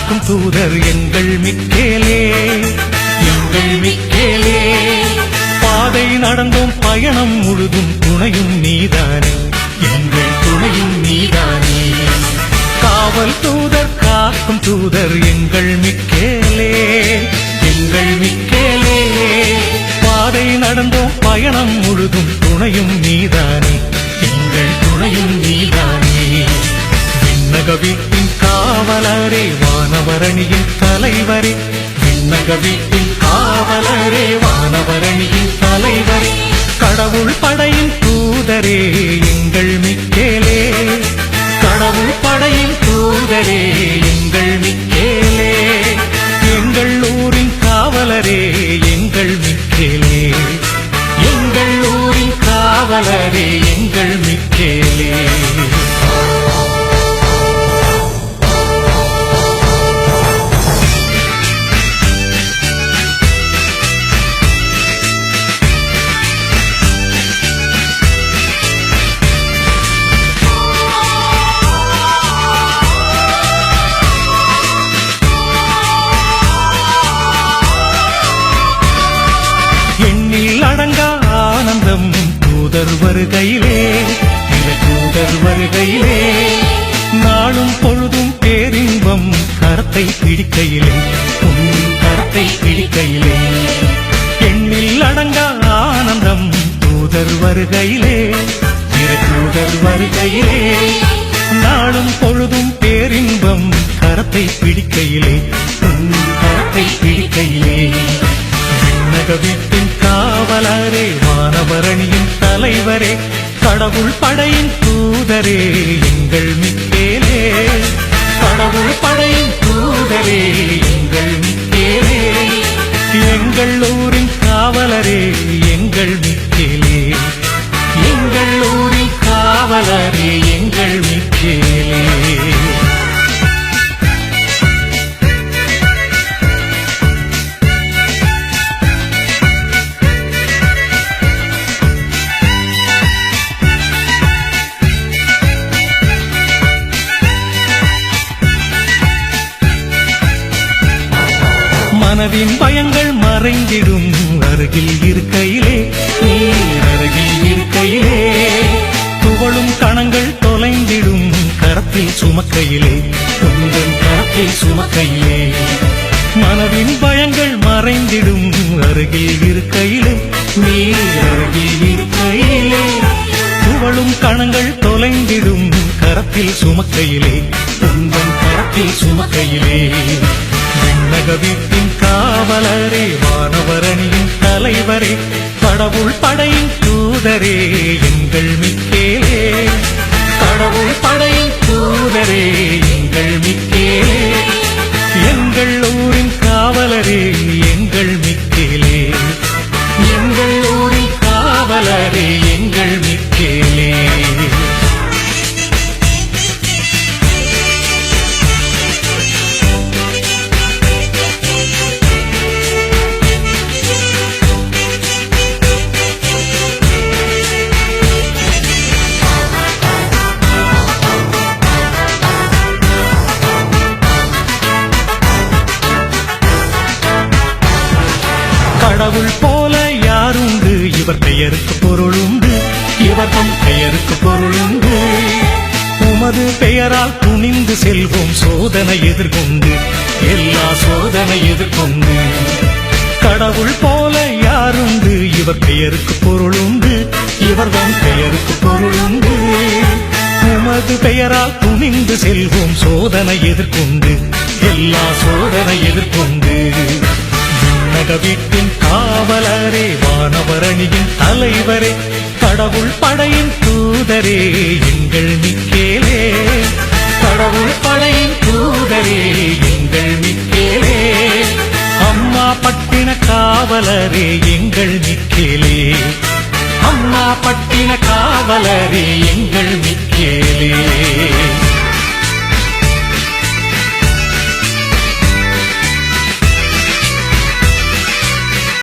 காக்கும் தூதர் எங்கள் மிக்கேலே, எங்கள் மிக்கேலே. பாதை நடந்தோம் பயணம் முழுதும் துணையும் நீதானே, எங்கள் துணையும் நீதானே. காவல் தூதர் காக்கும் தூதர் எங்கள் மிக்கேலே, எங்கள் மிக்கேலே. பாதை நடந்தோம் பயணம் முழுதும் துணையும் நீதானே, எங்கள் துணையும் நீதானே. விண்ணக வீட்டின் காவலரே வானவரணியின் தலைவரே, விண்ணக வீட்டின் காவலரே வானவரணியின் தலைவரே. கடவுள் படையின் தூதரே எங்கள் மிக்கேலே, கடவுள் படையின் தூதரே எங்கள் மிக்கேலே. எங்கள் ஊரின் காவலரே எங்கள் மிக்கேலே, எங்கள் ஊரின் காவலரே எங்கள் மிக்கேலே. அடங்கா ஆனந்தம் தூதர் வருகையிலே, இந்த தூதர் வருகையிலே. நாளும் பொழுதும் பேரின்பம் கரத்தை பிடிக்கையிலே, உன் கரத்தை பிடிக்கையிலே. எண்ணில் அடங்கா ஆனந்தம் தூதர் வருகையிலே, இந்த தூதர் வருகையிலே. நாளும் பொழுதும் பேரின்பம் கரத்தை பிடிக்கையிலே, உன் கரத்தை பிடிக்கையிலே. விண்ணக வீட்டின் காவலரே வானவரணியின் தலைவரே, கடவுள் படையின் தூதரே எங்கள் மிக்கேலே, கடவுள் படையின் தூதரே எங்கள் மிக்கேலே. எங்கள் ஊரின் காவலரே எங்கள் மிக்கேலே, எங்கள் ஊரின் காவலரே எங்கள் மிக்கேலே. மனதின் பயங்கள் மறைந்திடும் அருகில் இருக்கையிலே, நீர் அருகில் இருக்கையிலே. துவளும் கணங்கள் தொலைந்திடும் கரத்தில் சுமக்கையிலே, உங்கள் கரத்தில் சுமக்கையிலே. மனதின் பயங்கள் மறைந்திடும் அருகில் இருக்கையிலே, நீர் அருகில் இருக்கையிலே. துவளும் கணங்கள் தொலைந்திடும் கரத்தில் சுமக்கையிலே, உங்கள் கரத்தில் சுமக்கையிலே. விண்ணக வீட்டின் காவலரே வானவரணியின் தலைவரே, கடவுள் படையின் தூதரே எங்கள் மிக்கேலே, கடவுள் படையின் தூதரே எங்கள் மிக்கேலே. எங்கள் ஊரின் காவலரே எங்கள் மிக்கேலே, எங்கள் ஊரின் காவலரே எங்கள் மிக்கேலே. கடவுள் போல யாருண்டு, இவர் பெயருக்கு பொருளுண்டு, இவர் தம் பெயருக்கு பொருளுண்டு. உமது பெயரால் துணிந்து செல்வோம் சோதனை எதிர்கொண்டு, எல்லா சோதனை எதிர்கொண்டு. கடவுள் போல யாருண்டு, இவர் பெயருக்கு பொருளுண்டு, இவர் தம் பெயருக்கு பொருளுண்டு. உமது பெயரால் துணிந்து செல்வோம் சோதனை எதிர்கொண்டு, எல்லா சோதனை எதிர்கொண்டு. விண்ணக வீட்டின் காவலரே வானவரணியின் தலைவரே, கடவுள் படையின் தூதரே எங்கள் மிக்கேலே, கடவுள் படையின் தூதரே எங்கள் மிக்கேலே. அம்மா பட்டின காவலரே எங்கள் மிக்கேலே, அம்மா பட்டின காவலரே எங்கள் மிக்கேலே.